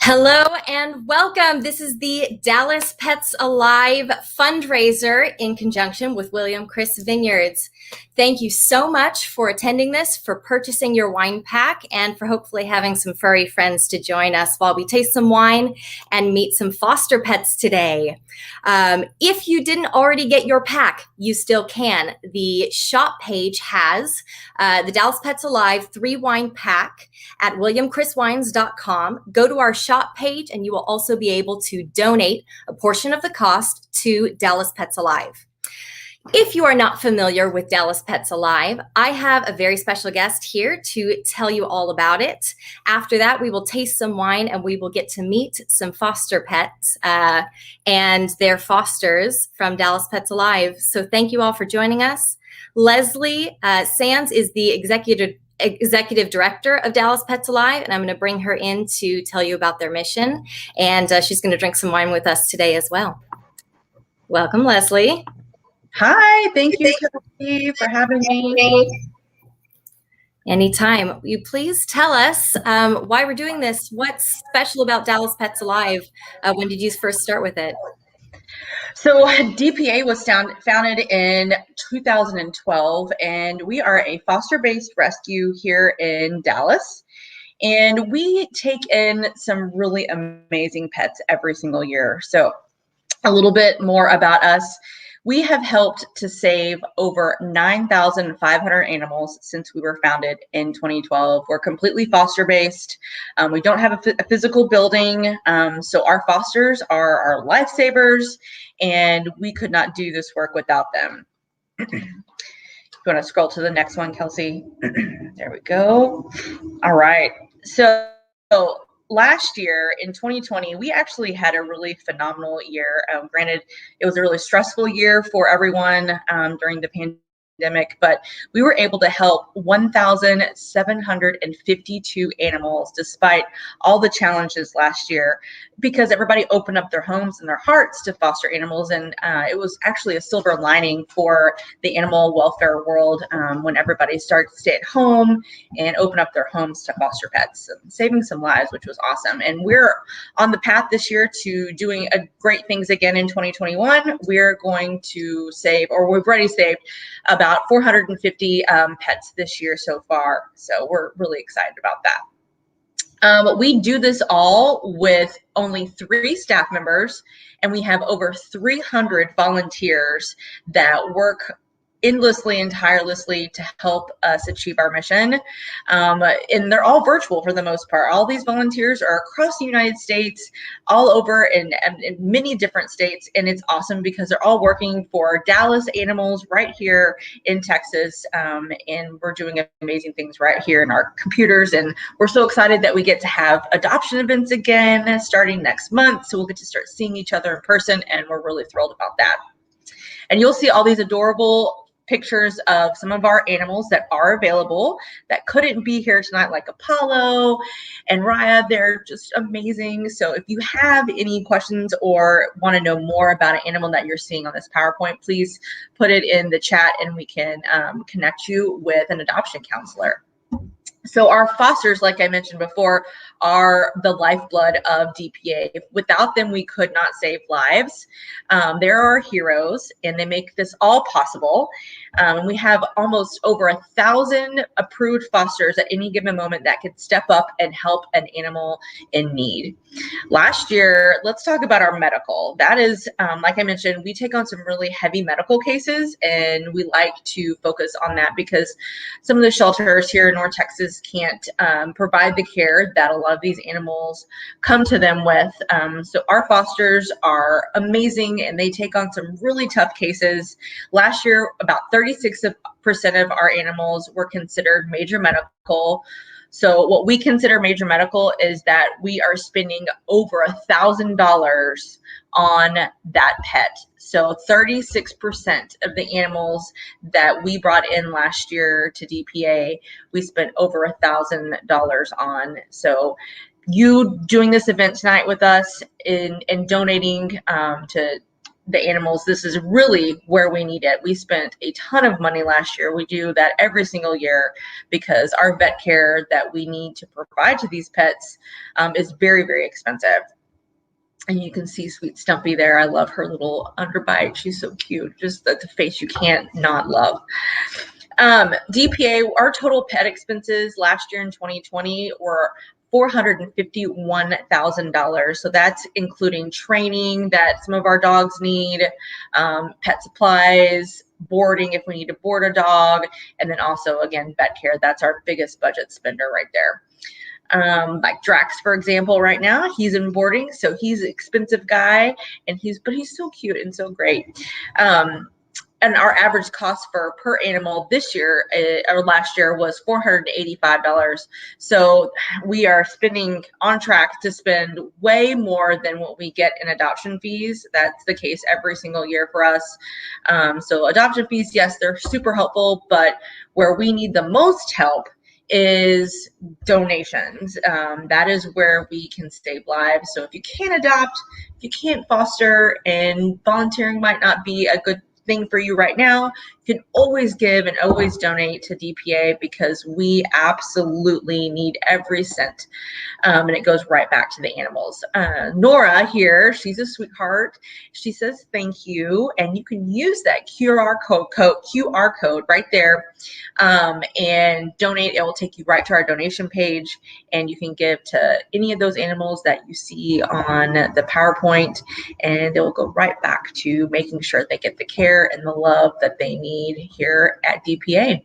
Hello and welcome. This is the Dallas Pets Alive fundraiser in conjunction with William Chris Vineyards. Thank you so much for attending this, for purchasing your wine pack, and for hopefully having some furry friends to join us while we taste some wine and meet some foster pets today. If you didn't already get your pack, you still can. The shop page has the Dallas Pets Alive 3-wine pack at williamchriswines.com. Go to our shop page and you will also be able to donate a portion of the cost to Dallas Pets Alive. If you are not familiar with Dallas Pets Alive, I have a very special guest here to tell you all about it. After that, we will taste some wine and we will get to meet some foster pets and their fosters from Dallas Pets Alive. So thank you all for joining us. Leslie Sands is the executive director of Dallas Pets Alive, and I'm going to bring her in to tell you about their mission. And she's going to drink some wine with us today as well. Welcome, Leslie. Hi, thank you, Kelsey, for having me. Anytime. Will you please tell us why we're doing this? What's special about Dallas Pets Alive? When did you first start with it? So DPA was founded in 2012, and we are a foster-based rescue here in Dallas. And we take in some really amazing pets every single year. So a little bit more about us. We have helped to save over 9,500 animals since we were founded in 2012. We're completely foster-based. We don't have a physical building, so our fosters are our lifesavers, and we could not do this work without them. You want to scroll to the next one, Kelsey? There we go. All right. So last year in 2020, we actually had a really phenomenal year. Granted, it was a really stressful year for everyone during the pandemic, but we were able to help 1,752 animals despite all the challenges last year, because everybody opened up their homes and their hearts to foster animals. And it was actually a silver lining for the animal welfare world when everybody started to stay at home and open up their homes to foster pets, saving some lives, which was awesome. And we're on the path this year to doing great things again in 2021. We're going to save, or we've already saved, about 450 pets this year so far. So we're really excited about that. We do this all with only 3 staff members, and we have over 300 volunteers that work endlessly and tirelessly to help us achieve our mission. And they're all virtual for the most part. All these volunteers are across the United States, all over in many different states. And it's awesome because they're all working for Dallas animals right here in Texas. And we're doing amazing things right here in our computers. And we're so excited that we get to have adoption events again starting next month. So we'll get to start seeing each other in person, and we're really thrilled about that. And you'll see all these adorable pictures of some of our animals that are available that couldn't be here tonight, like Apollo and Raya. They're just amazing. So if you have any questions or want to know more about an animal that you're seeing on this PowerPoint, please put it in the chat and we can connect you with an adoption counselor. So our fosters, like I mentioned before, are the lifeblood of DPA. Without them, we could not save lives. They're our heroes, and they make this all possible. We have almost over 1,000 approved fosters at any given moment that could step up and help an animal in need. Last year, let's talk about our medical. That is, like I mentioned, we take on some really heavy medical cases, and we like to focus on that because some of the shelters here in North Texas can't provide the care that a lot of these animals come to them with. So our fosters are amazing, and they take on some really tough cases. Last year, about 36% of our animals were considered major medical. So what we consider major medical is that we are spending over $1,000 on that pet. So 36% of the animals that we brought in last year to DPA, we spent over $1,000 on. So you doing this event tonight with us and donating to the animals, this is really where we need it. We spent a ton of money last year. We do that every single year because our vet care that we need to provide to these pets is very, very expensive. And you can see sweet Stumpy there. I love her little underbite. She's so cute. Just the face you can't not love. DPA, our total pet expenses last year in 2020 were $451,000. So that's including training that some of our dogs need, pet supplies, boarding if we need to board a dog, and then also, again, vet care. That's our biggest budget spender right there. Like Drax, for example, right now he's in boarding, so he's an expensive guy, and he's so cute and so great. And our average cost per animal this year or last year was $485. So we are on track to spend way more than what we get in adoption fees. That's the case every single year for us. So adoption fees, yes, they're super helpful, but where we need the most help is donations. That is where we can save lives. So if you can't adopt, if you can't foster, and volunteering might not be a good thing for you right now, you can always give and always donate to DPA because we absolutely need every cent. And it goes right back to the animals. Nora here, she's a sweetheart. She says thank you, and you can use that QR code right there and donate. It will take you right to our donation page, and you can give to any of those animals that you see on the PowerPoint, and it will go right back to making sure they get the care and the love that they need here at DPA.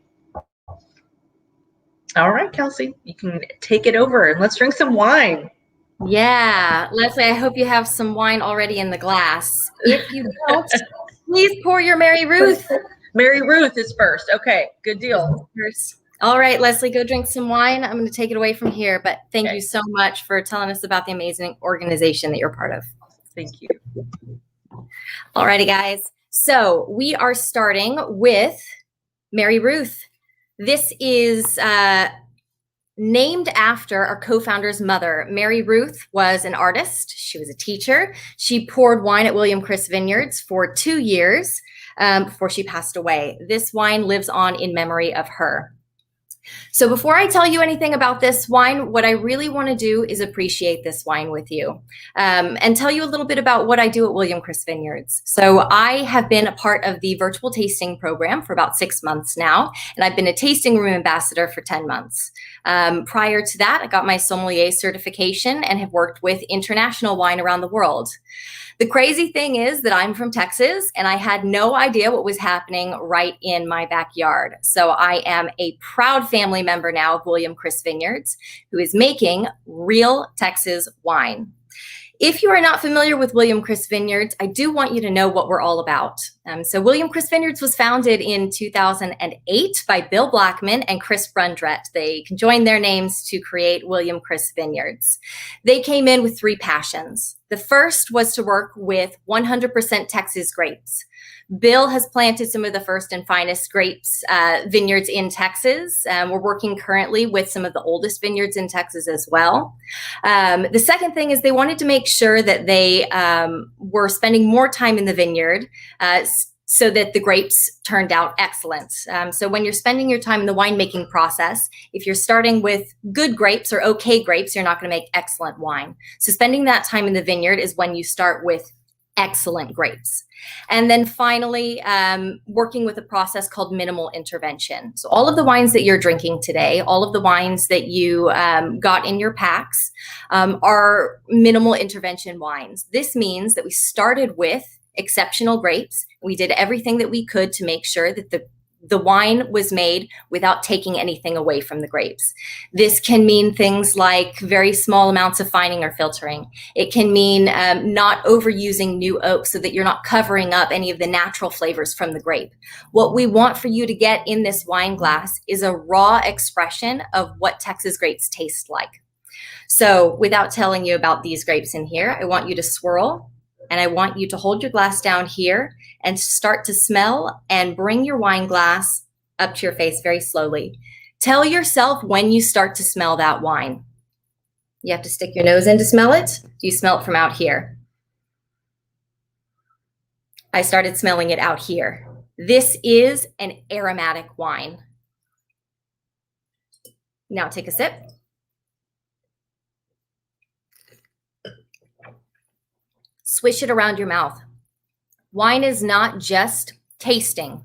All right, Kelsey, you can take it over and let's drink some wine. Yeah, Leslie, I hope you have some wine already in the glass. If you don't, please pour your Mary Ruth. Mary Ruth is first. Okay, good deal. All right, Leslie, go drink some wine. I'm going to take it away from here, but thank you so much for telling us about the amazing organization that you're part of. Thank you. All righty, guys. So we are starting with Mary Ruth. This is named after our co-founder's mother. Mary Ruth was an artist. She was a teacher. She poured wine at William Chris Vineyards for 2 years before she passed away. This wine lives on in memory of her. So before I tell you anything about this wine, what I really want to do is appreciate this wine with you and tell you a little bit about what I do at William Chris Vineyards. So I have been a part of the virtual tasting program for about 6 months now, and I've been a tasting room ambassador for 10 months. Prior to that, I got my sommelier certification and have worked with international wine around the world. The crazy thing is that I'm from Texas and I had no idea what was happening right in my backyard. So I am a proud family member now of William Chris Vineyards, who is making real Texas wine. If you are not familiar with William Chris Vineyards, I do want you to know what we're all about. So William Chris Vineyards was founded in 2008 by Bill Blackman and Chris Brundrett. They conjoined their names to create William Chris Vineyards. They came in with 3 passions. The first was to work with 100% Texas grapes. Bill has planted some of the first and finest grapes vineyards in Texas. We're working currently with some of the oldest vineyards in Texas as well. The second thing is they wanted to make sure that they were spending more time in the vineyard so that the grapes turned out excellent. So when you're spending your time in the winemaking process, if you're starting with good grapes or okay grapes, you're not going to make excellent wine. So spending that time in the vineyard is when you start with excellent grapes. And then finally, working with a process called minimal intervention. So all of the wines that you're drinking today, all of the wines that you got in your packs are minimal intervention wines. This means that we started with exceptional grapes. We did everything that we could to make sure that the wine was made without taking anything away from the grapes. This can mean things like very small amounts of fining or filtering. It can mean not overusing new oak so that you're not covering up any of the natural flavors from the grape. What we want for you to get in this wine glass is a raw expression of what Texas grapes taste like. So without telling you about these grapes in here, I want you to swirl, and I want you to hold your glass down here and start to smell and bring your wine glass up to your face very slowly. Tell yourself when you start to smell that wine. You have to stick your nose in to smell it. Do you smell it from out here? I started smelling it out here. This is an aromatic wine. Now take a sip. Swish it around your mouth. Wine is not just tasting.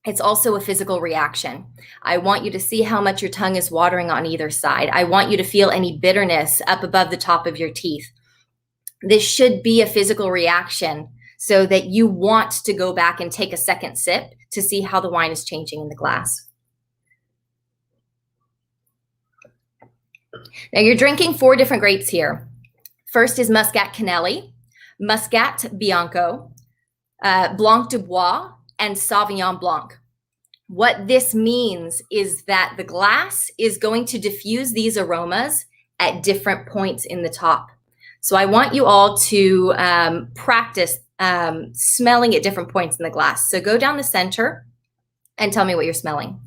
It's also a physical reaction. I want you to see how much your tongue is watering on either side. I want you to feel any bitterness up above the top of your teeth. This should be a physical reaction so that you want to go back and take a second sip to see how the wine is changing in the glass. Now you're drinking 4 different grapes here. First is Muscat Canelli, Muscat Bianco, Blanc de Bois, and Sauvignon Blanc. What this means is that the glass is going to diffuse these aromas at different points in the top. So I want you all to practice smelling at different points in the glass. So go down the center and tell me what you're smelling.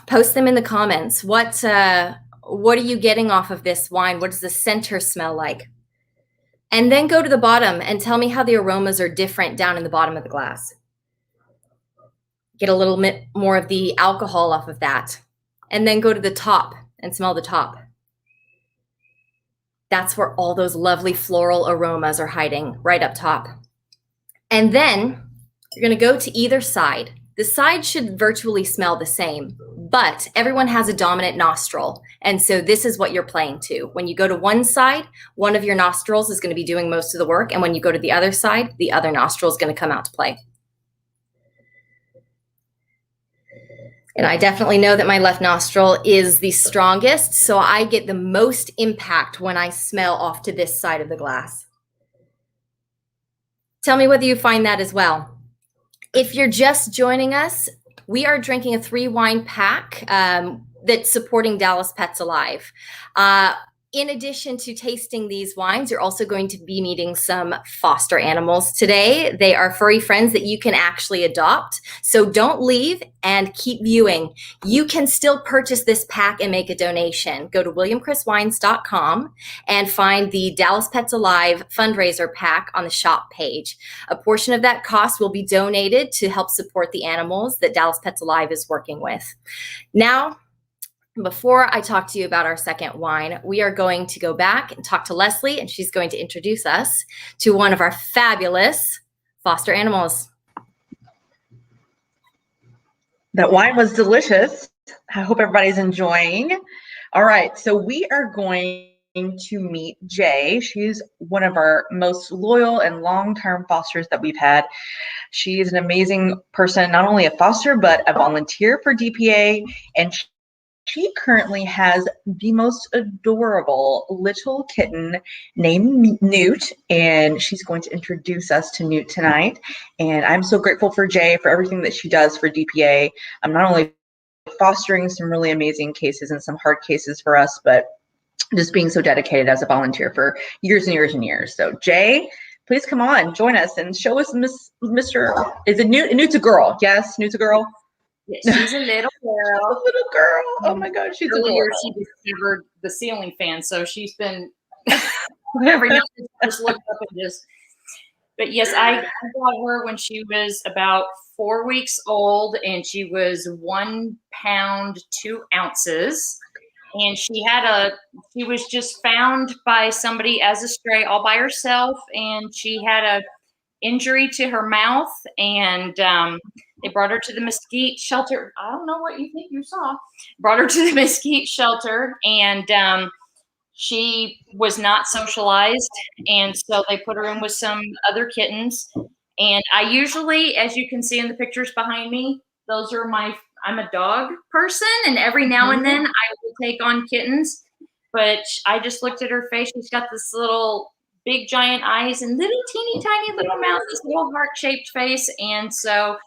Post them in the comments. What are you getting off of this wine? What does the center smell like? And then go to the bottom and tell me how the aromas are different down in the bottom of the glass. Get a little bit more of the alcohol off of that. And then go to the top and smell the top. That's where all those lovely floral aromas are hiding, right up top. And then you're going to go to either side. The sides should virtually smell the same, but everyone has a dominant nostril. And so this is what you're playing to. When you go to one side, one of your nostrils is going to be doing most of the work. And when you go to the other side, the other nostril is going to come out to play. And I definitely know that my left nostril is the strongest, so I get the most impact when I smell off to this side of the glass. Tell me whether you find that as well. If you're just joining us, we are drinking a 3-wine pack that's supporting Dallas Pets Alive. In addition to tasting these wines, you're also going to be meeting some foster animals today. They are furry friends that you can actually adopt. So don't leave and keep viewing. You can still purchase this pack and make a donation. Go to williamchriswines.com and find the Dallas Pets Alive fundraiser pack on the shop page. A portion of that cost will be donated to help support the animals that Dallas Pets Alive is working with. Now, before I talk to you about our second wine, we are going to go back and talk to Leslie, and she's going to introduce us to one of our fabulous foster animals. That wine was delicious. I hope everybody's enjoying. All right, so we are going to meet Jay. She's one of our most loyal and long-term fosters that we've had. She is an amazing person, not only a foster, but a volunteer for DPA, and she currently has the most adorable little kitten named Newt, and she's going to introduce us to Newt tonight. And I'm so grateful for Jay for everything that she does for DPA. I'm not only fostering some really amazing cases and some hard cases for us, but just being so dedicated as a volunteer for years and years and years. So Jay, please come on, join us and show us Mr. Is it Newt? Newt's a girl. Yes, Newt's a girl. Yeah, she's a little girl. A little girl. Oh my God, she's Earlier, adorable. she discovered the ceiling fan, so she's been every night just looked up and just. But yes, I got her when she was about 4 weeks old, and she was 1 pound 2 ounces. And she was just found by somebody as a stray all by herself, and she had a injury to her mouth, and they brought her to the mesquite shelter. I don't know what you think you saw. Brought her to the mesquite shelter, and she was not socialized, and so they put her in with some other kittens. And I usually, as you can see in the pictures behind me, those are I'm a dog person, and every now and then I will take on kittens. But I just looked at her face. She's got this little big giant eyes and little teeny tiny little mouth, this little heart-shaped face. And so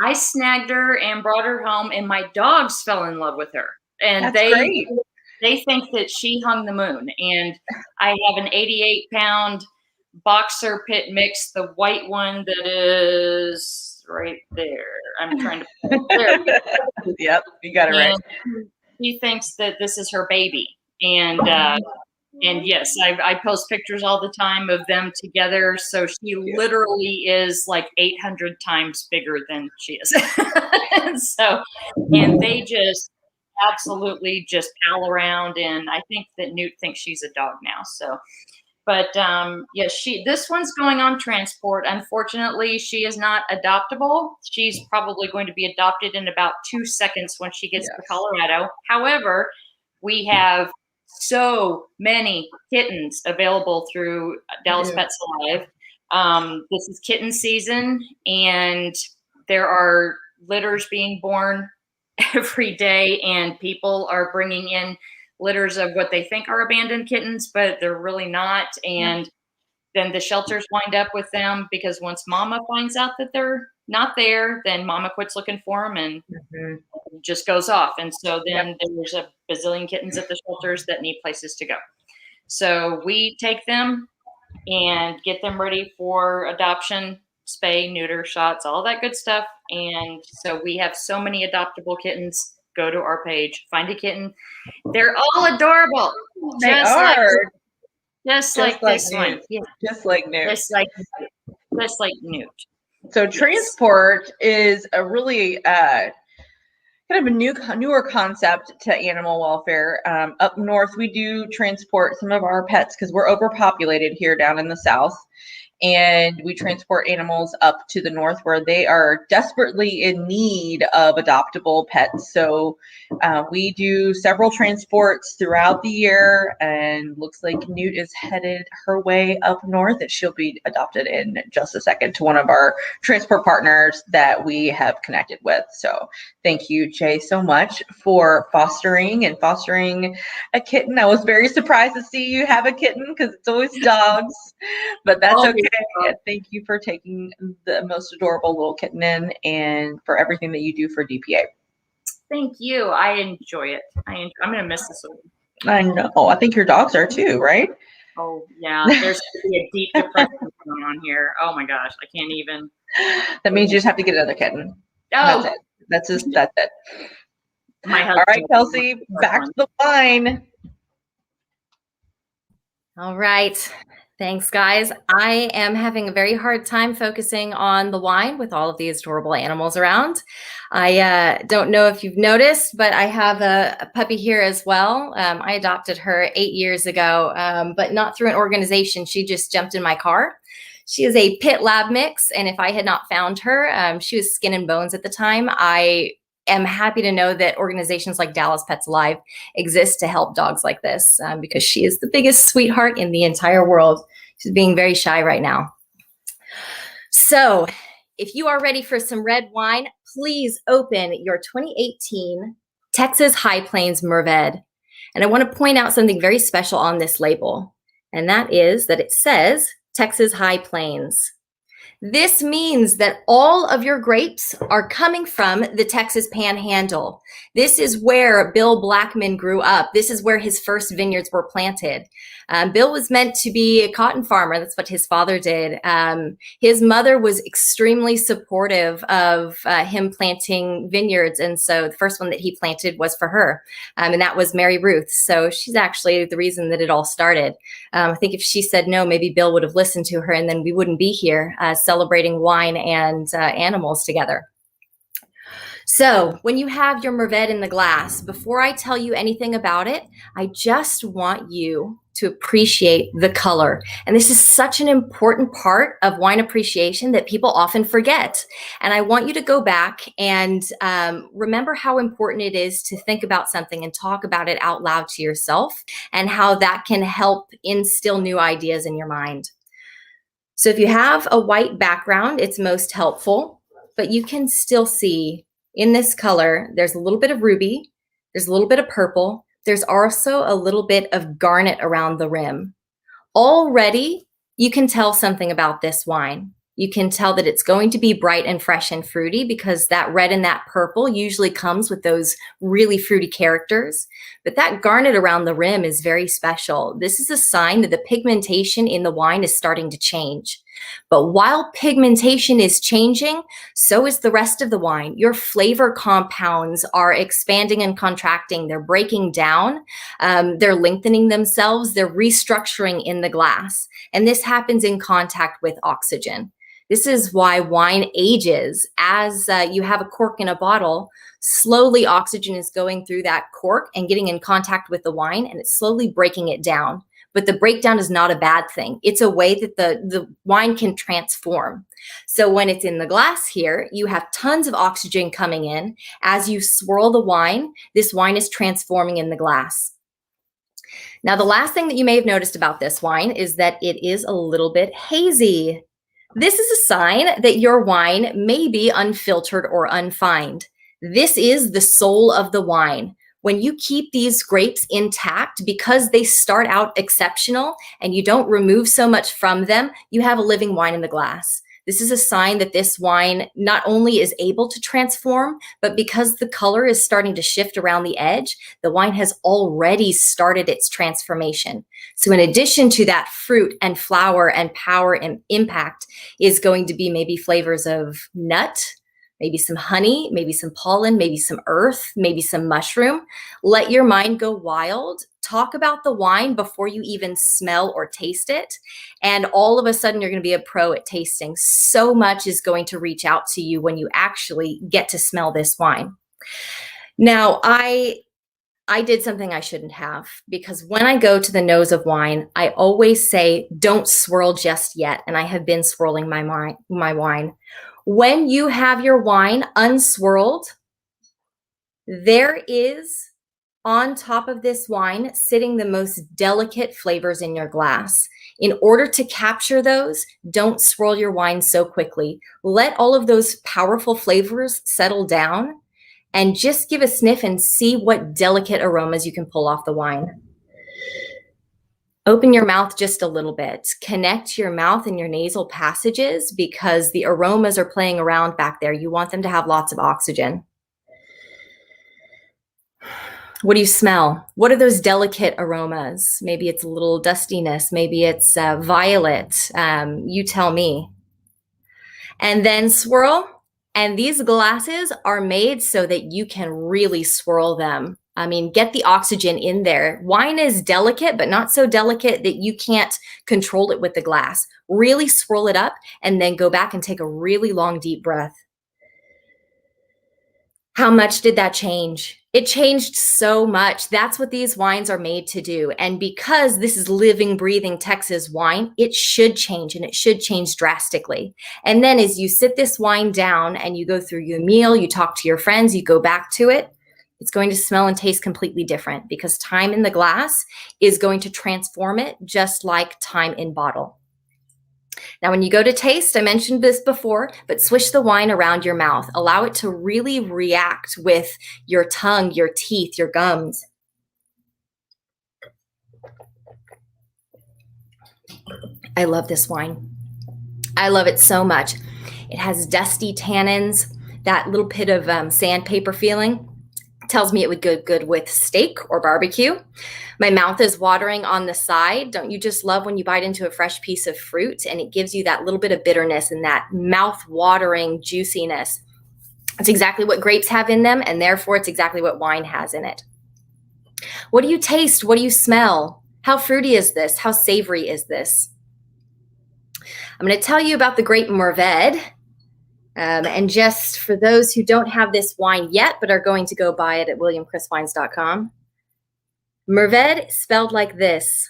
I snagged her and brought her home, and my dogs fell in love with her. And they think that she hung the moon. And I have an 88-pound boxer pit mix, the white one that is right there. I'm trying to there. Yep, you got it right. She thinks that this is her baby. And And yes, I post pictures all the time of them together. So she literally is like 800 times bigger than she is. And they just absolutely just pal around. And I think that Newt thinks she's a dog now. So, but yes, this one's going on transport. Unfortunately, she is not adoptable. She's probably going to be adopted in about 2 seconds when she gets to Colorado. However, we have so many kittens available through Dallas Pets Alive. This is kitten season, and there are litters being born every day, and people are bringing in litters of what they think are abandoned kittens, but they're really not. And then the shelters wind up with them because once mama finds out that they're not there, then mama quits looking for them and just goes off. And so then there's a bazillion kittens at the shelters that need places to go. So we take them and get them ready for adoption, spay, neuter, shots, all that good stuff. And so we have so many adoptable kittens. Go to our page, find a kitten. They're all adorable. They are. Just like this Newt. one. Yeah. Just like Newt. Just like Newt. So transport is a really kind of a newer concept to animal welfare. Up north, we do transport some of our pets because we're overpopulated here down in the South. And we transport animals up to the north where they are desperately in need of adoptable pets. So we do several transports throughout the year, and looks like Newt is headed her way up north, and she'll be adopted in just a second to one of our transport partners that we have connected with. So thank you, Jay, so much for fostering a kitten. I was very surprised to see you have a kitten because it's always dogs, but that's okay. And thank you for taking the most adorable little kitten in, and for everything that you do for DPA. Thank you. I enjoy it. I'm going to miss this one. I know. I think your dogs are too, right? Oh, yeah. There's going to be a deep depression going on here. Oh, my gosh. I can't even. That means you just have to get another kitten. Oh. That's it. My husband. All right, Kelsey, back to the wine. All right. Thanks, guys. I am having a very hard time focusing on the wine with all of these adorable animals around. I don't know if you've noticed, but I have a puppy here as well. I adopted her 8 years ago, but not through an organization. She just jumped in my car. She is a pit lab mix, and if I had not found her, she was skin and bones at the time. I am happy to know that organizations like Dallas Pets Alive exist to help dogs like this, because she is the biggest sweetheart in the entire world. She's being very shy right now. So if you are ready for some red wine, please open your 2018 Texas High Plains Mourvedre. And I want to point out something very special on this label, and that is that it says Texas High Plains. This means that all of your grapes are coming from the Texas Panhandle. This is where Bill Blackman grew up. This is where his first vineyards were planted. Bill was meant to be a cotton farmer. That's what his father did. His mother was extremely supportive of him planting vineyards. And so the first one that he planted was for her. And that was Mary Ruth. So she's actually the reason that it all started. I think if she said no, maybe Bill would have listened to her, and then we wouldn't be here celebrating wine and animals together. So when you have your Mourvedre in the glass, before I tell you anything about it, I just want you to appreciate the color. And this is such an important part of wine appreciation that people often forget. And I want you to go back and remember how important it is to think about something and talk about it out loud to yourself, and how that can help instill new ideas in your mind. So if you have a white background, it's most helpful, but you can still see in this color, there's a little bit of ruby, there's a little bit of purple, there's also a little bit of garnet around the rim. Already, you can tell something about this wine. You can tell that it's going to be bright and fresh and fruity, because that red and that purple usually comes with those really fruity characters. But that garnet around the rim is very special. This is a sign that the pigmentation in the wine is starting to change. But while pigmentation is changing, so is the rest of the wine. Your flavor compounds are expanding and contracting. They're breaking down. They're lengthening themselves. They're restructuring in the glass. And this happens in contact with oxygen. This is why wine ages. As you have a cork in a bottle, slowly oxygen is going through that cork and getting in contact with the wine, and it's slowly breaking it down. But the breakdown is not a bad thing. It's a way that the wine can transform. So when it's in the glass here, you have tons of oxygen coming in. As you swirl the wine, this wine is transforming in the glass. Now, the last thing that you may have noticed about this wine is that it is a little bit hazy. This is a sign that your wine may be unfiltered or unfined. This is the soul of the wine. When you keep these grapes intact, because they start out exceptional and you don't remove so much from them, you have a living wine in the glass. This is a sign that this wine not only is able to transform, but because the color is starting to shift around the edge, the wine has already started its transformation. So in addition to that fruit and flower and power and impact is going to be maybe flavors of nut, maybe some honey, maybe some pollen, maybe some earth, maybe some mushroom. Let your mind go wild. Talk about the wine before you even smell or taste it. And all of a sudden, you're going to be a pro at tasting. So much is going to reach out to you when you actually get to smell this wine. Now, I did something I shouldn't have, because when I go to the nose of wine, I always say, don't swirl just yet. And I have been swirling my wine. When you have your wine unswirled, there is on top of this wine sitting the most delicate flavors in your glass. In order to capture those, don't swirl your wine so quickly. Let all of those powerful flavors settle down and just give a sniff and see what delicate aromas you can pull off the wine. Open your mouth just a little bit. Connect your mouth and your nasal passages because the aromas are playing around back there. You want them to have lots of oxygen. What do you smell? What are those delicate aromas? Maybe it's a little dustiness. Maybe it's violet. You tell me. And then swirl. And these glasses are made so that you can really swirl them. I mean, get the oxygen in there. Wine is delicate, but not so delicate that you can't control it with the glass. Really swirl it up and then go back and take a really long, deep breath. How much did that change? It changed so much. That's what these wines are made to do. And because this is living, breathing Texas wine, it should change, and it should change drastically. And then as you sit this wine down and you go through your meal, you talk to your friends, you go back to it, it's going to smell and taste completely different because time in the glass is going to transform it just like time in bottle. Now, when you go to taste, I mentioned this before, but swish the wine around your mouth. Allow it to really react with your tongue, your teeth, your gums. I love this wine. I love it so much. It has dusty tannins, that little bit of sandpaper feeling. Tells me it would go good with steak or barbecue. My mouth is watering on the side. Don't you just love when you bite into a fresh piece of fruit and it gives you that little bit of bitterness and that mouth-watering juiciness? It's exactly what grapes have in them, and therefore it's exactly what wine has in it. What do you taste? What do you smell? How fruity is this? How savory is this? I'm going to tell you about the grape Mourvedre. And just for those who don't have this wine yet, but are going to go buy it at williamchriswines.com. Mourvedre spelled like this.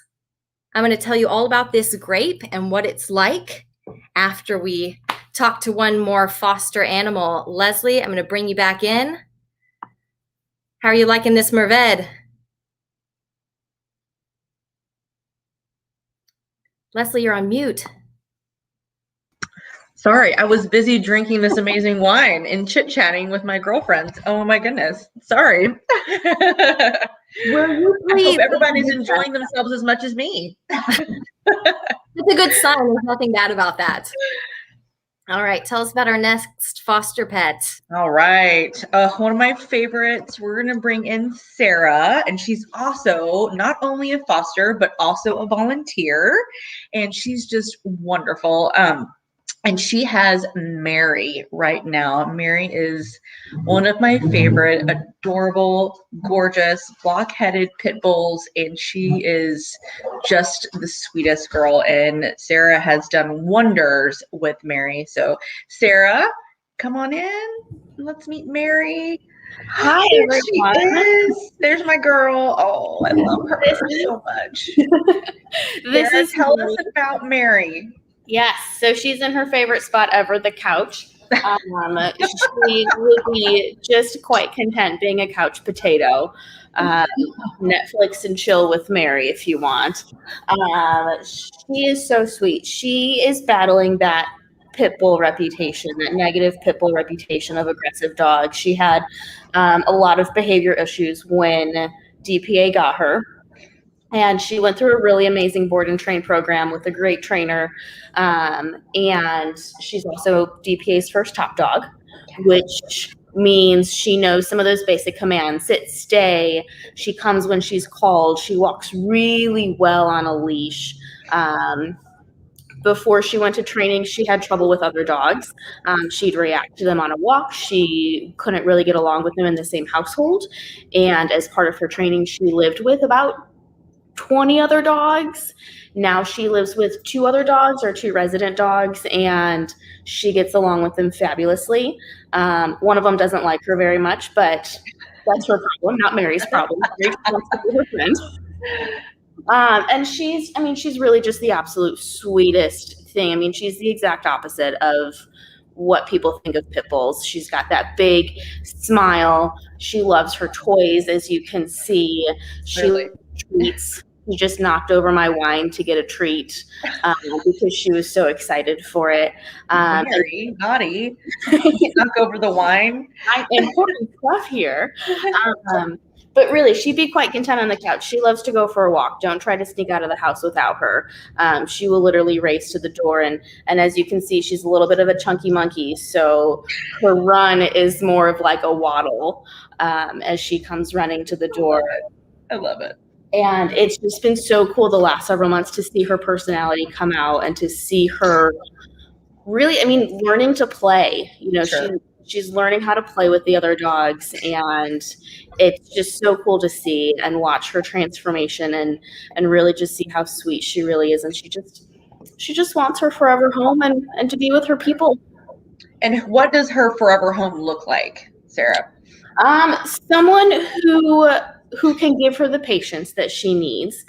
I'm going to tell you all about this grape and what it's like after we talk to one more foster animal. Leslie, I'm going to bring you back in. How are you liking this Mourvedre? Leslie, you're on mute. Sorry, I was busy drinking this amazing wine and chit-chatting with my girlfriends. Oh my goodness. Sorry. Will you please? I hope everybody's enjoying themselves as much as me. It's a good sign. There's nothing bad about that. All right, tell us about our next foster pet. All right. One of my favorites, we're going to bring in Sarah, and she's also not only a foster, but also a volunteer, and she's just wonderful. And she has Mary right now. Mary is one of my favorite, adorable, gorgeous, block-headed pit bulls, and she is just the sweetest girl. And Sarah has done wonders with Mary. So, Sarah, come on in. Let's meet Mary. Hi, There everyone. she is. There's my girl. Oh, I love her so much. This Sarah, is tell Mary. us about Mary. Yes, so she's in her favorite spot ever, the couch. She would be just quite content being a couch potato. Netflix and chill with Mary if you want. She is so sweet. She is battling that pit bull reputation, that negative pit bull reputation of aggressive dogs. She had a lot of behavior issues when DPA got her. And she went through a really amazing board and train program with a great trainer. And she's also DPA's first top dog, which means she knows some of those basic commands: sit, stay. She comes when she's called. She walks really well on a leash. Before she went to training, she had trouble with other dogs. She'd react to them on a walk. She couldn't really get along with them in the same household. And as part of her training, she lived with about 20 other dogs. Now she lives with 2 other dogs, or 2 resident dogs, and she gets along with them fabulously. One of them doesn't like her very much, but that's her problem, not Mary's problem. Mary wants to be her friend. And she's really just the absolute sweetest thing. I mean, she's the exact opposite of what people think of pit bulls. She's got that big smile. She loves her toys, as you can see. She Really? treats. She just knocked over my wine to get a treat because she was so excited for it. Mary, naughty. You can't knock over the wine. Important stuff here. But really, she'd be quite content on the couch. She loves to go for a walk. Don't try to sneak out of the house without her. She will literally race to the door. And as you can see, she's a little bit of a chunky monkey. So her run is more of like a waddle as she comes running to the door. I love it. And it's just been so cool the last several months to see her personality come out and to see her really, learning to play. Sure. She's learning how to play with the other dogs, and it's just so cool to see and watch her transformation and really just see how sweet she really is. And she just wants her forever home and to be with her people. And what does her forever home look like, Sarah? Someone who can give her the patience that she needs.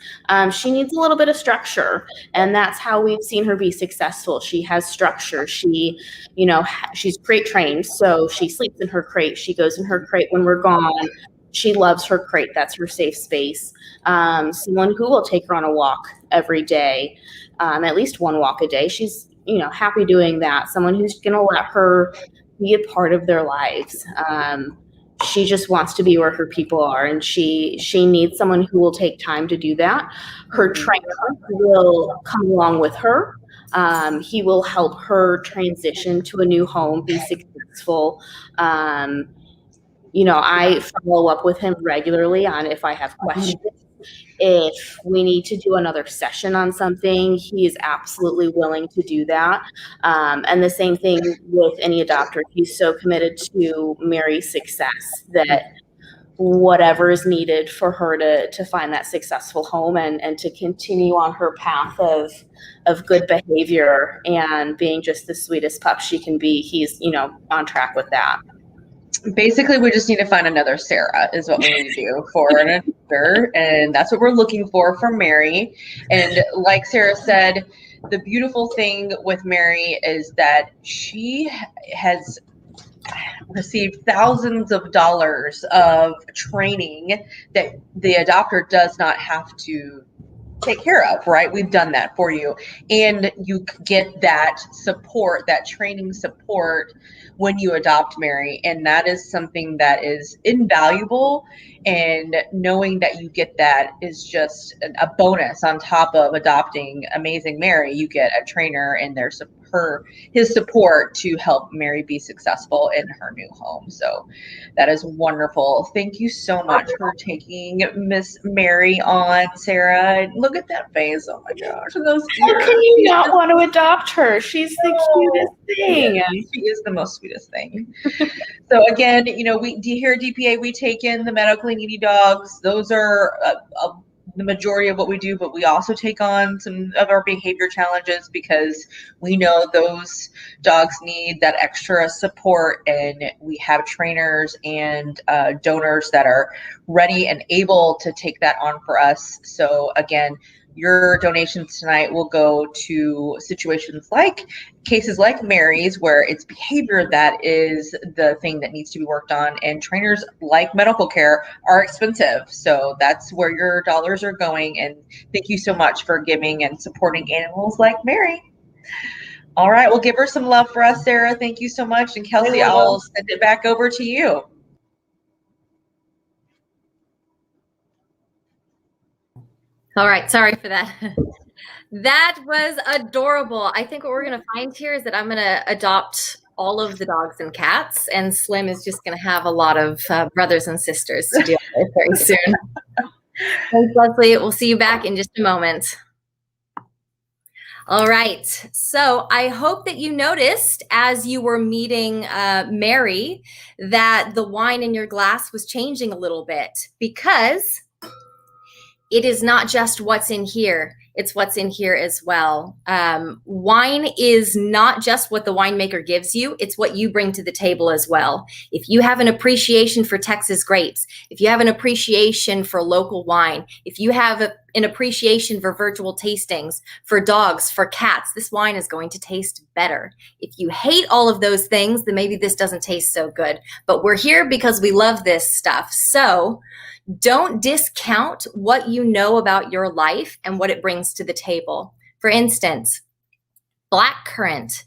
She needs a little bit of structure, and that's how we've seen her be successful. She has structure. She's crate trained, so she sleeps in her crate. She goes in her crate when we're gone. She loves her crate. That's her safe space. Someone who will take her on a walk every day, at least one walk a day. She's, happy doing that. Someone who's going to let her be a part of their lives. She just wants to be where her people are, and she needs someone who will take time to do that. Her trainer will come along with her. He will help her transition to a new home, be successful. I follow up with him regularly on if I have questions. If we need to do another session on something, he is absolutely willing to do that. And the same thing with any adopter. He's so committed to Mary's success that whatever is needed for her to find that successful home and to continue on her path of good behavior and being just the sweetest pup she can be, he's, on track with that. Basically, we just need to find another Sarah is what we need to do for an adopter, and that's what we're looking for Mary. And like Sarah said, the beautiful thing with Mary is that she has received thousands of dollars of training that the adopter does not have to take care of, right? We've done that for you, and you get that support, that training support when you adopt Mary, and that is something that is invaluable. And knowing that you get that is just a bonus on top of adopting amazing Mary. You get a trainer and his support to help Mary be successful in her new home. So that is wonderful. Thank you so much for taking Miss Mary on, Sarah. Look at that face. Oh my gosh. And those How can you not want to adopt her? She's the cutest thing. She is the most sweetest thing. So again, you know, here at DPA, we take in the medically needy dogs. Those are the majority of what we do, but we also take on some of our behavior challenges because we know those dogs need that extra support, and we have trainers and donors that are ready and able to take that on for us. So again, your donations tonight will go to cases like Mary's, where it's behavior that is the thing that needs to be worked on. And trainers, like medical care, are expensive. So that's where your dollars are going. And thank you so much for giving and supporting animals like Mary. All right, we'll give her some love for us, Sarah. Thank you so much. And Kelsey, I'll send it back over to you. All right, sorry for that. That was adorable. I think what we're going to find here is that I'm going to adopt all of the dogs and cats, and Slim is just going to have a lot of brothers and sisters to deal with very soon. Thanks, Leslie. We'll see you back in just a moment. All right. So I hope that you noticed as you were meeting Mary that the wine in your glass was changing a little bit, because it is not just what's in here, it's what's in here as well. Wine is not just what the winemaker gives you, it's what you bring to the table as well. If you have an appreciation for Texas grapes, if you have an appreciation for local wine, if you have an appreciation for virtual tastings, for dogs, for cats, this wine is going to taste better. If you hate all of those things, then maybe this doesn't taste so good. But we're here because we love this stuff. So don't discount what you know about your life and what it brings to the table. For instance, blackcurrant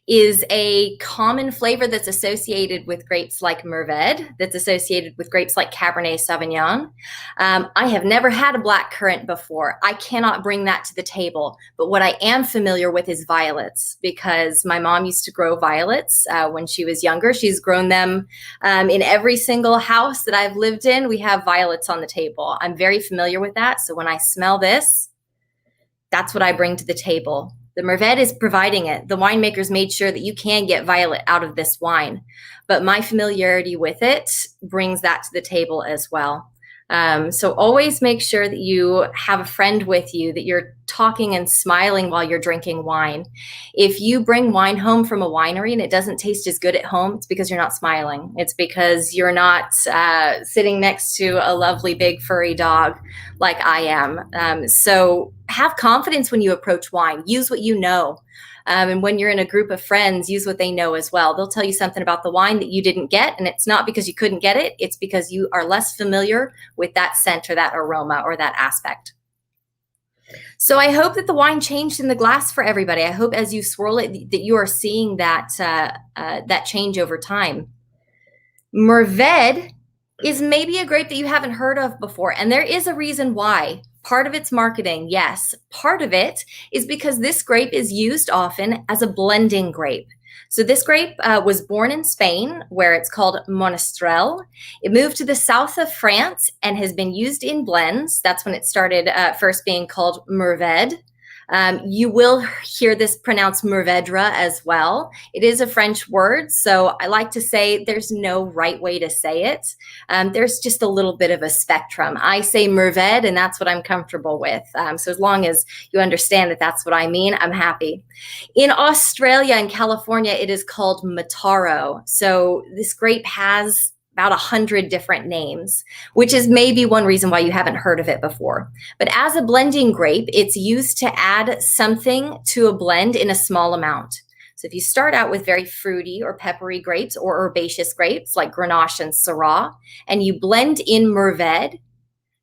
is a common flavor that's associated with grapes like Mourvedre, that's associated with grapes like Cabernet Sauvignon. I have never had a blackcurrant before. I cannot bring that to the table. But what I am familiar with is violets, because my mom used to grow violets when she was younger. She's grown them in every single house that I've lived in. We have violets on the table. I'm very familiar with that. So when I smell this, that's what I bring to the table. The Mourvedre is providing it. The winemakers made sure that you can get violet out of this wine, but my familiarity with it brings that to the table as well. So always make sure that you have a friend with you, that you're talking and smiling while you're drinking wine. If you bring wine home from a winery and it doesn't taste as good at home, it's because you're not smiling. It's because you're not sitting next to a lovely big furry dog like I am. So have confidence when you approach wine. Use what you know. And when you're in a group of friends, use what they know as well. They'll tell you something about the wine that you didn't get, and it's not because you couldn't get it. It's because you are less familiar with that scent or that aroma or that aspect. So I hope that the wine changed in the glass for everybody. I hope as you swirl it that you are seeing that that change over time. Mourvedre is maybe a grape that you haven't heard of before, and there is a reason why. Part of it's marketing, yes. Part of it is because this grape is used often as a blending grape. So this grape was born in Spain, where it's called Monastrell. It moved to the south of France and has been used in blends. That's when it started first being called Mourvedre. You will hear this pronounced Mourvedre as well. It is a French word, so I like to say there's no right way to say it. There's just a little bit of a spectrum. I say Mourvedre, and that's what I'm comfortable with. So as long as you understand that that's what I mean, I'm happy. In Australia and California, it is called Mataro. So this grape has about 100 different names, which is maybe one reason why you haven't heard of it before. But as a blending grape, it's used to add something to a blend in a small amount. So if you start out with very fruity or peppery grapes or herbaceous grapes like Grenache and Syrah, and you blend in Mourvedre,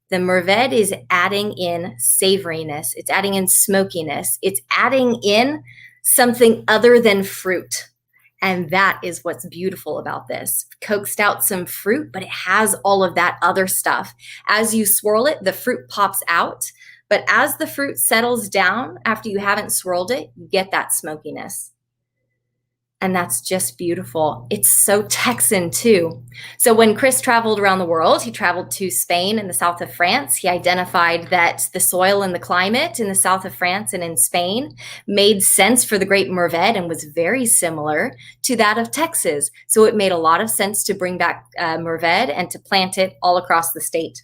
the Mourvedre is adding in savoriness, it's adding in smokiness, it's adding in something other than fruit. And that is what's beautiful about this. Coaxed out some fruit, but it has all of that other stuff. As you swirl it, the fruit pops out. But as the fruit settles down after you haven't swirled it, you get that smokiness. And that's just beautiful. It's so Texan too. So when Chris traveled around the world, he traveled to Spain and the south of France. He identified that the soil and the climate in the south of France and in Spain made sense for the grape Mourvedre and was very similar to that of Texas. So it made a lot of sense to bring back Mourvedre and to plant it all across the state.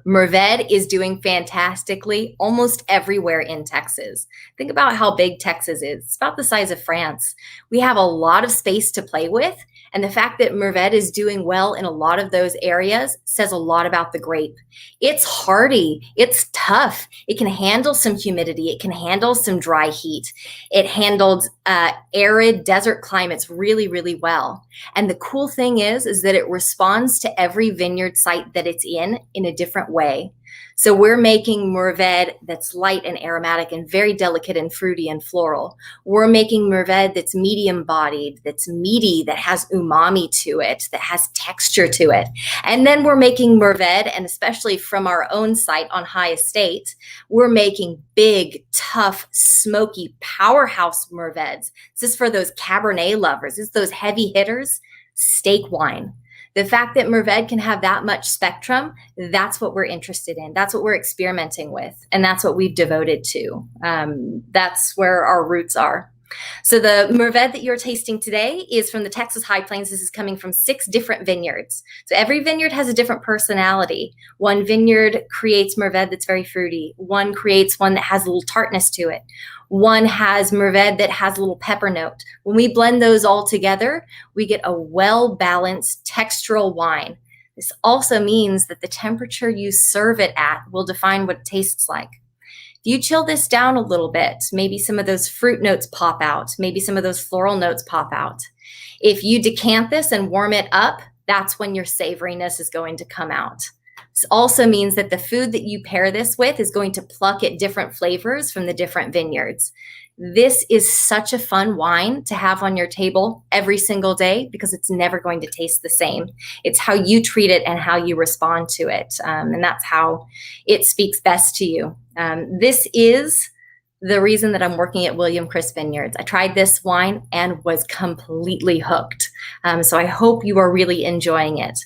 Mourvedre is doing fantastically almost everywhere in Texas. Think about how big Texas is. It's about the size of France. We have a lot of space to play with, and the fact that Mourvedre is doing well in a lot of those areas says a lot about the grape. It's hardy. It's tough. It can handle some humidity. It can handle some dry heat. It handled arid desert climates really, really well. And the cool thing is that it responds to every vineyard site that it's in a different way. So we're making Mourvedre that's light and aromatic and very delicate and fruity and floral. We're making Mourvedre that's medium bodied, that's meaty, that has umami to it, that has texture to it. And then we're making Mourvedre, and especially from our own site on High Estate, we're making big, tough, smoky powerhouse Mourvedres. This is for those Cabernet lovers. This is those heavy hitters, steak wine. The fact that Mourvedre can have that much spectrum, that's what we're interested in. That's what we're experimenting with. And that's what we've devoted to. That's where our roots are. So the Mourvedre that you're tasting today is from the Texas High Plains. This is coming from 6 different vineyards. So every vineyard has a different personality. One vineyard creates Mourvedre that's very fruity. One creates one that has a little tartness to it. One has Mourvedre that has a little pepper note. When we blend those all together, we get a well-balanced textural wine. This also means that the temperature you serve it at will define what it tastes like. If you chill this down a little bit, maybe some of those fruit notes pop out, maybe some of those floral notes pop out. If you decant this and warm it up, that's when your savoriness is going to come out. This also means that the food that you pair this with is going to pluck at different flavors from the different vineyards. This is such a fun wine to have on your table every single day because it's never going to taste the same. It's how you treat it and how you respond to it. And that's how it speaks best to you. This is the reason that I'm working at William Chris Vineyards. I tried this wine and was completely hooked. So I hope you are really enjoying it.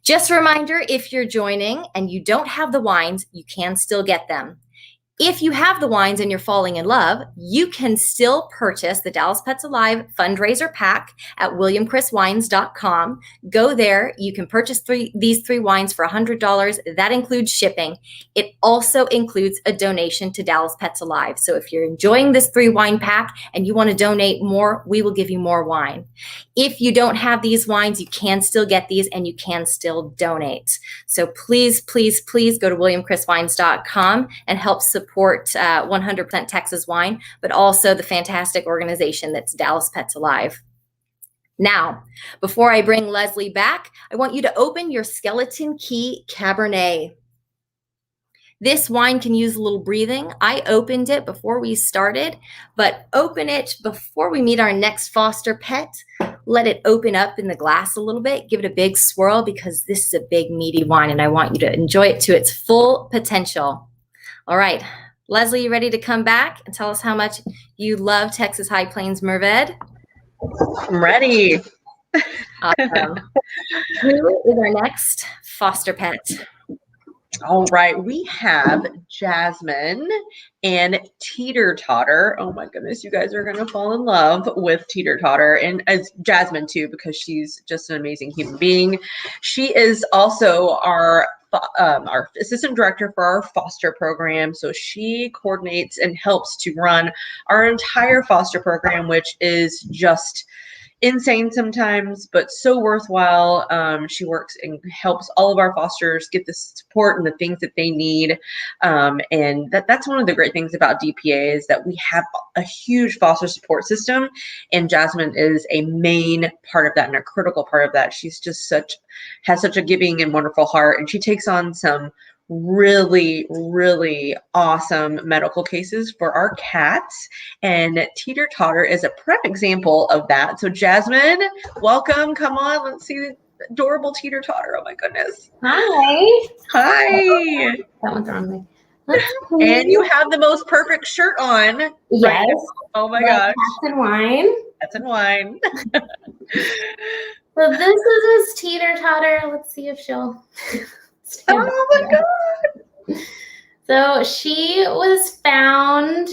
Just a reminder, if you're joining and you don't have the wines, you can still get them. If you have the wines and you're falling in love, you can still purchase the Dallas Pets Alive fundraiser pack at williamchriswines.com. Go there. You can purchase these 3 wines for $100. That includes shipping. It also includes a donation to Dallas Pets Alive. So if you're enjoying this 3 wine pack and you want to donate more, we will give you more wine. If you don't have these wines, you can still get these and you can still donate. So please, please, please go to williamchriswines.com and help support 100% Texas wine, but also the fantastic organization that's Dallas Pets Alive. Now, before I bring Leslie back, I want you to open your Skeleton Key Cabernet. This wine can use a little breathing. I opened it before we started, but open it before we meet our next foster pet. Let it open up in the glass a little bit. Give it a big swirl because this is a big, meaty wine, and I want you to enjoy it to its full potential. All right, Leslie, you ready to come back and tell us how much you love Texas High Plains Mourvedre? I'm ready. Awesome. Who is our next foster pet? All right, we have Jasmine and Teeter Totter. Oh my goodness, you guys are gonna fall in love with Teeter Totter, and as Jasmine too, because she's just an amazing human being. She is also our assistant director for our foster program. So she coordinates and helps to run our entire foster program, which is just insane sometimes, but so worthwhile. She works and helps all of our fosters get the support and the things that they need. And that's one of the great things about DPA is that we have a huge foster support system, and Jasmine is a main part of that and a critical part of that. She's just has such a giving and wonderful heart, and she takes on some really, really awesome medical cases for our cats. And Teeter Totter is a prep example of that. So Jasmine, welcome. Come on, let's see the adorable Teeter Totter. Oh my goodness. Hi. Hi. That one's wrong. And you have the most perfect shirt on. Yes. Right now. Oh my gosh. Cats and wine. Cats and wine. So this is his Teeter Totter. Let's see if she'll. Oh my God. So she was found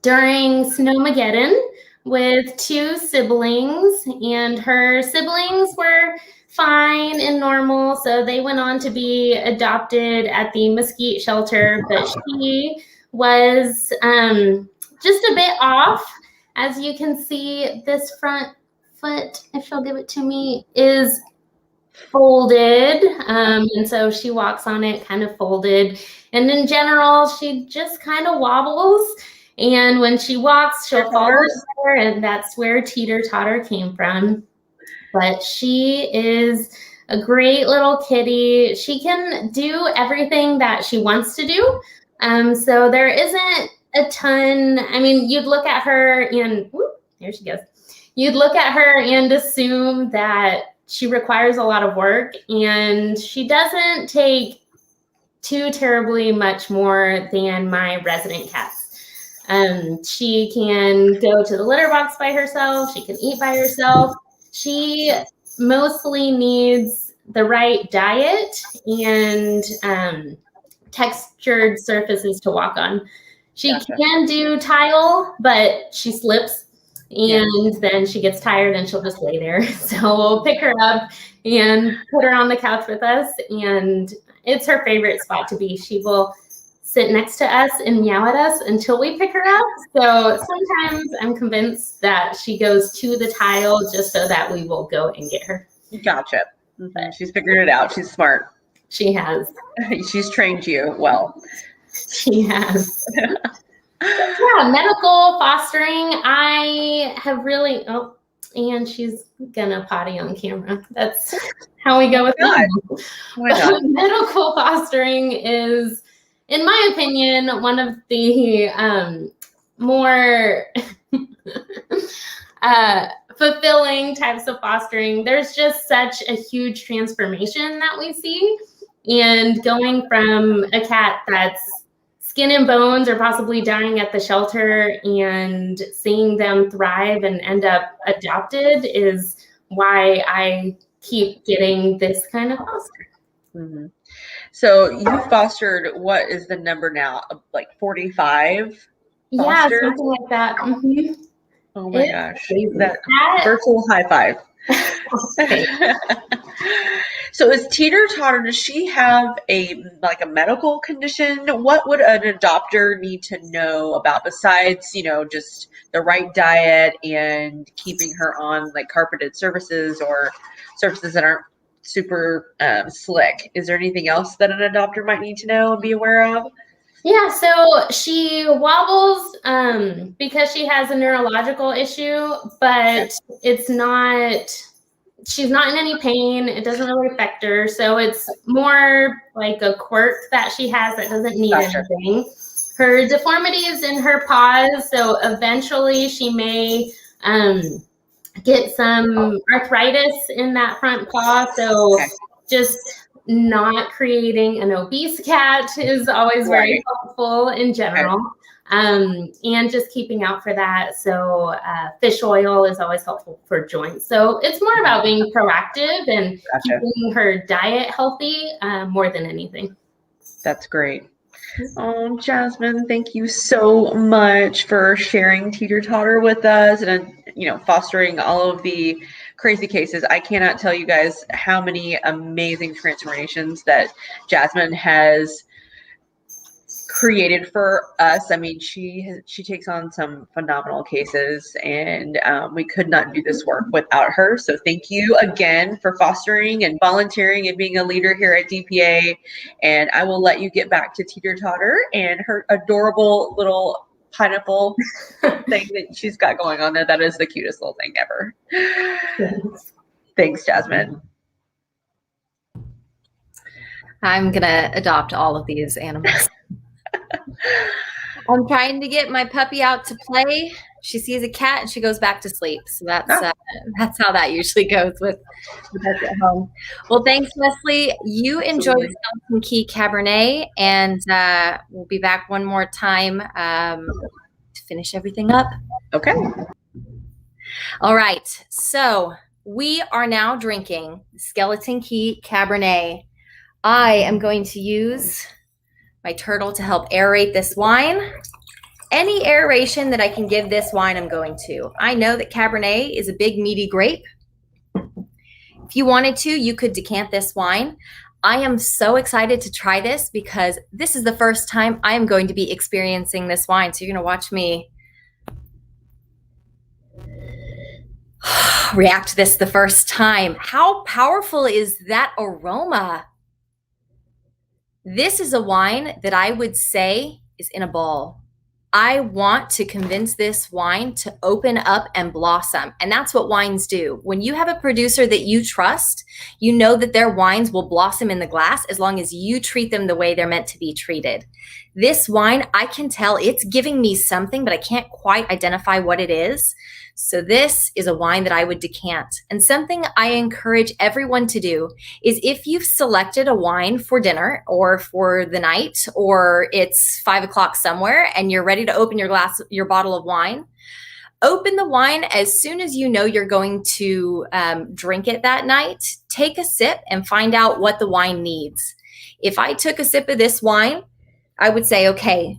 during Snowmageddon with 2 siblings, and her siblings were fine and normal, so they went on to be adopted at the mesquite shelter, but she was just a bit off. As you can see, this front foot, if she'll give it to me, is folded, and so she walks on it kind of folded, and in general she just kind of wobbles, and when she walks she'll fall over, and that's where Teeter Totter came from. But she is a great little kitty. She can do everything that she wants to do, so there isn't a ton. I mean, you'd look at her and whoop, there she goes. You'd look at her and assume that she requires a lot of work, and she doesn't take too terribly much more than my resident cats. She can go to the litter box by herself. She can eat by herself. She mostly needs the right diet and textured surfaces to walk on. She can do tile, but she slips. And then she gets tired and she'll just lay there. So we'll pick her up and put her on the couch with us. And it's her favorite spot to be. She will sit next to us and meow at us until we pick her up. So sometimes I'm convinced that she goes to the tile just so that we will go and get her. Gotcha. Mm-hmm. She's figured it out. She's smart. She has. She's trained you well. She has. Yeah, medical fostering. I have really, and she's gonna potty on camera. That's how we go with that. Medical fostering is, in my opinion, one of the more fulfilling types of fostering. There's just such a huge transformation that we see, and going from a cat that's skin and bones or possibly dying at the shelter and seeing them thrive and end up adopted is why I keep getting this kind of foster. Mm-hmm. So you fostered, what is the number now? Like 45? Yeah, something like that. Mm-hmm. Oh my gosh. That virtual high five. So is Teeter Totter, does she have a medical condition? What would an adopter need to know about besides, just the right diet and keeping her on like carpeted surfaces or surfaces that aren't super slick? Is there anything else that an adopter might need to know and be aware of? Yeah, so she wobbles because she has a neurological issue, but it's not, she's not in any pain. It doesn't really affect her. So it's more like a quirk that she has that doesn't need anything. Her deformity is in her paws. So eventually she may get some arthritis in that front paw. So just not creating an obese cat is always very helpful in general. And just keeping out for that. So fish oil is always helpful for joints. So it's more about being proactive and keeping her diet healthy more than anything. That's great. Oh, Jasmine, thank you so much for sharing Teeter Totter with us and, fostering all of the crazy cases. I cannot tell you guys how many amazing transformations that Jasmine has created for us. I mean, she takes on some phenomenal cases, and we could not do this work without her. So thank you again for fostering and volunteering and being a leader here at DPA. And I will let you get back to Teeter Totter and her adorable little pineapple thing that she's got going on there. That is the cutest little thing ever. Thanks, Jasmine. I'm gonna adopt all of these animals. I'm trying to get my puppy out to play. She sees a cat and she goes back to sleep. So that's how that usually goes with us at home. Well, thanks, Leslie. You enjoy the Skeleton Key Cabernet, and we'll be back one more time to finish everything up. Okay. All right. So we are now drinking Skeleton Key Cabernet. I am going to use my turtle to help aerate this wine. Any aeration that I can give this wine, I'm going to. I know that Cabernet is a big, meaty grape. If you wanted to, you could decant this wine. I am so excited to try this because this is the first time I am going to be experiencing this wine. So you're going to watch me react to this the first time. How powerful is that aroma? This is a wine that I would say is in a ball. I want to convince this wine to open up and blossom. And that's what wines do. When you have a producer that you trust, you know that their wines will blossom in the glass as long as you treat them the way they're meant to be treated. This wine, I can tell it's giving me something, but I can't quite identify what it is. So this is a wine that I would decant. And something I encourage everyone to do is if you've selected a wine for dinner or for the night, or it's 5 o'clock somewhere and you're ready to open your bottle of wine, open the wine as soon as you know you're going to drink it that night. Take a sip and find out what the wine needs. If I took a sip of this wine, I would say, okay,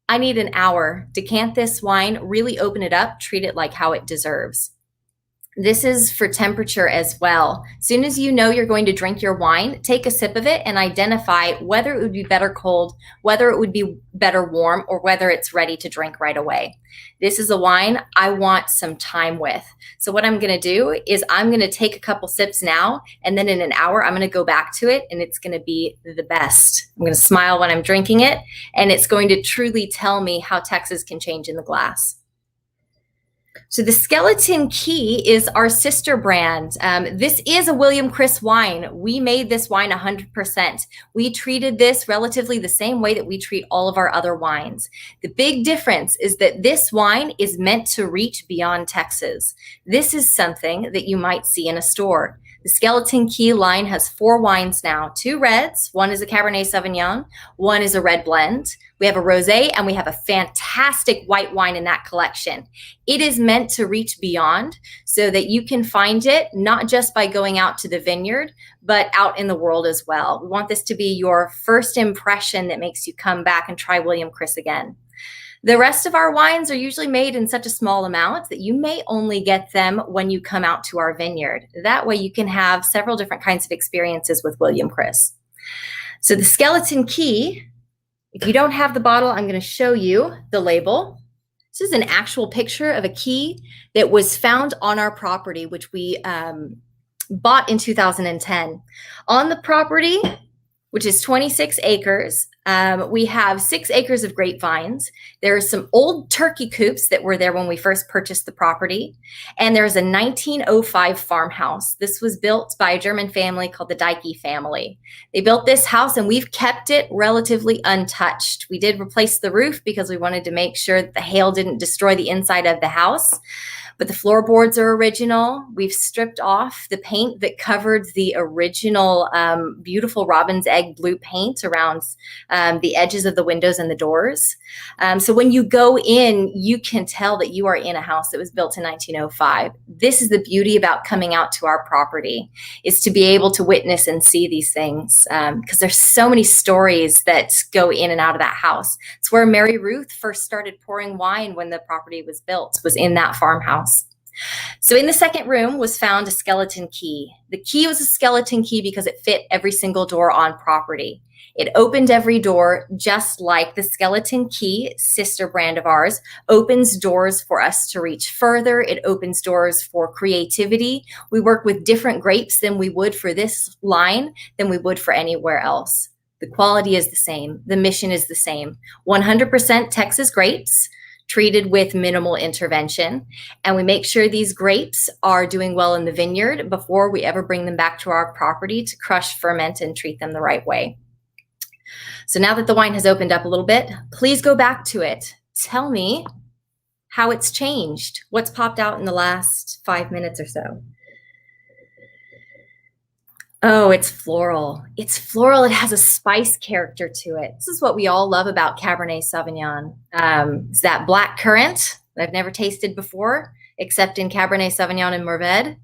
I need an hour. Decant this wine, really open it up, treat it like how it deserves. This is for temperature as well. As soon as you know you're going to drink your wine, take a sip of it and identify whether it would be better cold, whether it would be better warm, or whether it's ready to drink right away. This is a wine I want some time with. So what I'm going to do is I'm going to take a couple sips now, and then in an hour, I'm going to go back to it, and it's going to be the best. I'm going to smile when I'm drinking it, and it's going to truly tell me how Texas can change in the glass. So the Skeleton Key is our sister brand. This is a William Chris wine. We made this wine 100%. We treated this relatively the same way that we treat all of our other wines. The big difference is that this wine is meant to reach beyond Texas. This is something that you might see in a store. The Skeleton Key line has 4 wines now, 2 reds, one is a Cabernet Sauvignon, one is a red blend. We have a rosé and we have a fantastic white wine in that collection. It is meant to reach beyond so that you can find it not just by going out to the vineyard, but out in the world as well. We want this to be your first impression that makes you come back and try William Chris again. The rest of our wines are usually made in such a small amount that you may only get them when you come out to our vineyard. That way you can have several different kinds of experiences with William Chris. So the Skeleton Key, if you don't have the bottle, I'm going to show you the label. This is an actual picture of a key that was found on our property, which we bought in 2010. On the property, which is 26 acres, we have 6 acres of grapevines. There are some old turkey coops that were there when we first purchased the property. And there's a 1905 farmhouse. This was built by a German family called the Dyke family. They built this house and we've kept it relatively untouched. We did replace the roof because we wanted to make sure that the hail didn't destroy the inside of the house. But the floorboards are original. We've stripped off the paint that covered the original beautiful robin's egg blue paint around the edges of the windows and the doors. So when you go in, you can tell that you are in a house that was built in 1905. This is the beauty about coming out to our property, is to be able to witness and see these things, because there's so many stories that go in and out of that house. It's where Mary Ruth first started pouring wine when the property was built, was in that farmhouse. So in the second room was found a skeleton key. The key was a skeleton key because it fit every single door on property. It opened every door, just like the Skeleton Key, sister brand of ours, opens doors for us to reach further. It opens doors for creativity. We work with different grapes than we would for this line than we would for anywhere else. The quality is the same. The mission is the same. 100% Texas grapes, treated with minimal intervention. And we make sure these grapes are doing well in the vineyard before we ever bring them back to our property to crush, ferment, and treat them the right way. So now that the wine has opened up a little bit, please go back to it. Tell me how it's changed. What's popped out in the last 5 minutes or so? Oh, it's floral. It's floral. It has a spice character to it. This is what we all love about Cabernet Sauvignon. It's that black currant that I've never tasted before, except in Cabernet Sauvignon and Mourvedre.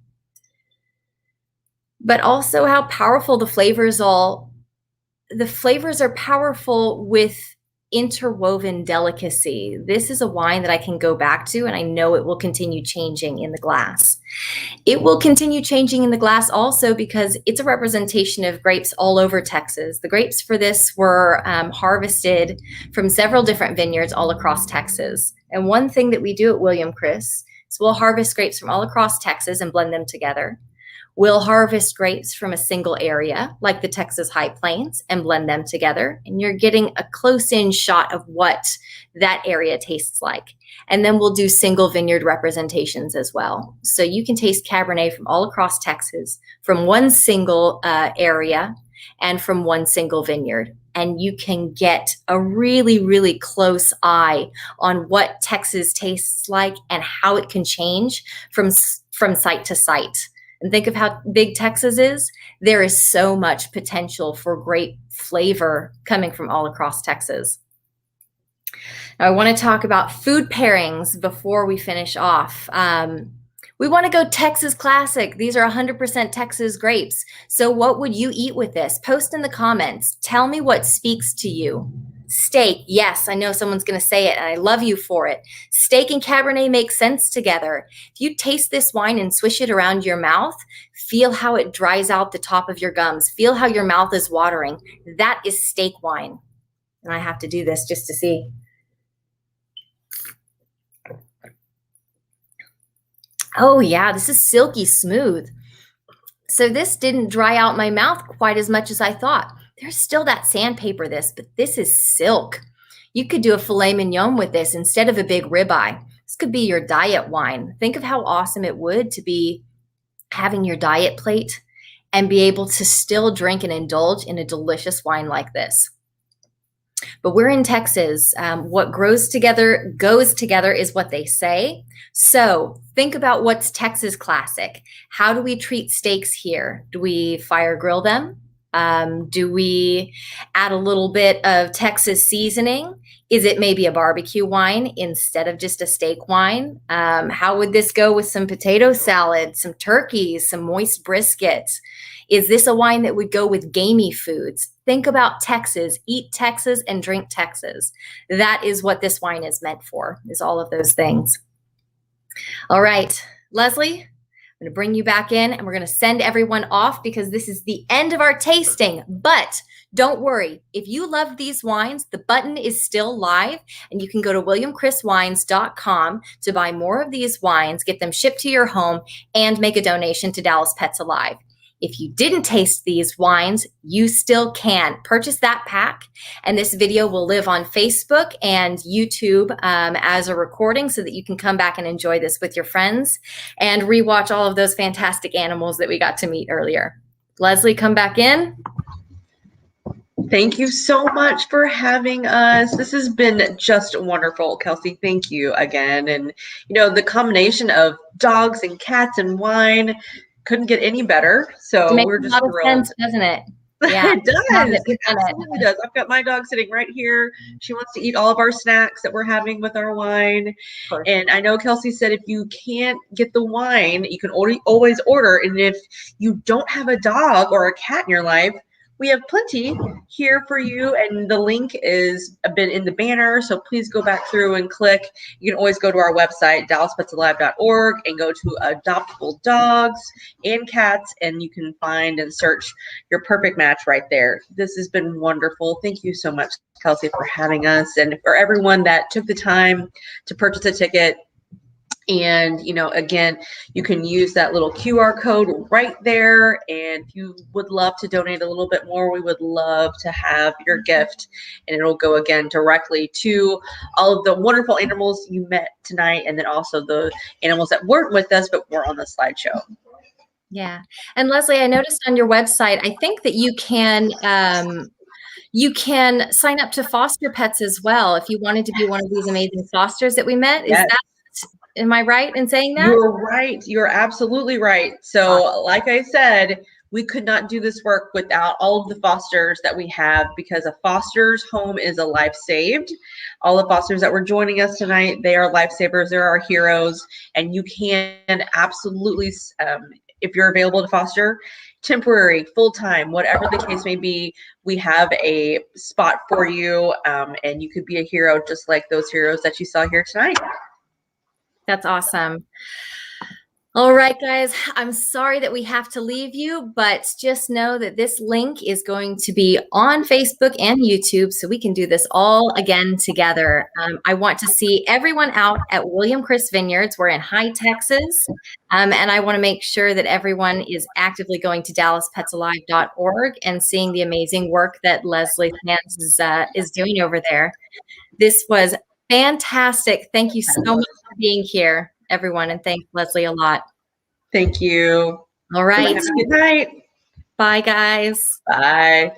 But also how powerful the flavors are powerful with interwoven delicacy. This is a wine that I can go back to, and I know it will continue changing in the glass. It will continue changing in the glass also because it's a representation of grapes all over Texas. The grapes for this were harvested from several different vineyards all across Texas. And one thing that we do at William Chris is we'll harvest grapes from all across Texas and blend them together. We'll harvest grapes from a single area, like the Texas High Plains, and blend them together. And you're getting a close-in shot of what that area tastes like. And then we'll do single vineyard representations as well. So you can taste Cabernet from all across Texas, from one single area, and from one single vineyard. And you can get a really, really close eye on what Texas tastes like and how it can change from site to site. And think of how big Texas is. There is so much potential for great flavor coming from all across Texas. Now, I want to talk about food pairings before we finish off. We want to go Texas classic. These are 100% Texas grapes. So what would you eat with this? Post in the comments. Tell me what speaks to you. Steak, yes, I know someone's going to say it, and I love you for it. Steak and Cabernet make sense together. If you taste this wine and swish it around your mouth, feel how it dries out the top of your gums. Feel how your mouth is watering. That is steak wine. And I have to do this just to see. Oh yeah, this is silky smooth. So this didn't dry out my mouth quite as much as I thought. There's still that sandpaper but this is silk. You could do a filet mignon with this instead of a big ribeye. This could be your diet wine. Think of how awesome it would to be having your diet plate and be able to still drink and indulge in a delicious wine like this. But we're in Texas. What grows together goes together is what they say. So think about what's Texas classic. How do we treat steaks here? Do we fire grill them? Do we add a little bit of Texas seasoning? Is it maybe a barbecue wine instead of just a steak wine? How would this go with some potato salad, some turkeys, some moist briskets? Is this a wine that would go with gamey foods? Think about Texas, eat Texas and drink Texas. That is what this wine is meant for, is all of those things. All right, Leslie, I'm going to bring you back in and we're going to send everyone off because this is the end of our tasting. But don't worry, if you love these wines, the button is still live and you can go to williamchriswines.com to buy more of these wines, get them shipped to your home, and make a donation to Dallas Pets Alive. If you didn't taste these wines, you still can. Purchase that pack, and this video will live on Facebook and YouTube as a recording so that you can come back and enjoy this with your friends and rewatch all of those fantastic animals that we got to meet earlier. Leslie, come back in. Thank you so much for having us. This has been just wonderful, Kelsey. Thank you again. And, you know, the combination of dogs and cats and wine couldn't get any better. So we're just thrilled. It makes a lot of sense, doesn't it? Yeah, it does. It absolutely does. I've got my dog sitting right here. She wants to eat all of our snacks that we're having with our wine. And I know Kelsey said if you can't get the wine, you can always order. And if you don't have a dog or a cat in your life, we have plenty here for you, and the link is been in the banner, so please go back through and click. You can always go to our website, dallaspetsalive.org, and go to adoptable dogs and cats, and you can find and search your perfect match right there. This has been wonderful. Thank you so much, Kelsey, for having us, and for everyone that took the time to purchase a ticket And, you know, again, you can use that little QR code right there. And if you would love to donate a little bit more, we would love to have your gift. And it'll go again directly to all of the wonderful animals you met tonight. And then also the animals that weren't with us, but were on the slideshow. Yeah. And Leslie, I noticed on your website, I think that you can sign up to foster pets as well if you wanted to be one of these amazing fosters that we met. Yes. Am I right in saying that? You're right. You're absolutely right. So like I said, we could not do this work without all of the fosters that we have, because a foster's home is a life saved. All the fosters that were joining us tonight, they are lifesavers. They're our heroes. And you can absolutely, if you're available to foster, temporary, full-time, whatever the case may be, we have a spot for you. And you could be a hero just like those heroes that you saw here tonight. That's awesome. All right, guys, I'm sorry that we have to leave you, but just know that this link is going to be on Facebook and YouTube, so we can do this all again together. I want to see everyone out at William Chris Vineyards. We're in High Texas, and I want to make sure that everyone is actively going to DallasPetsAlive.org and seeing the amazing work that Leslie Sands is doing over there. This was fantastic. Thank you so much for being here, everyone, and thanks Leslie a lot. Thank you. All right. Have a good night. Bye, guys. Bye.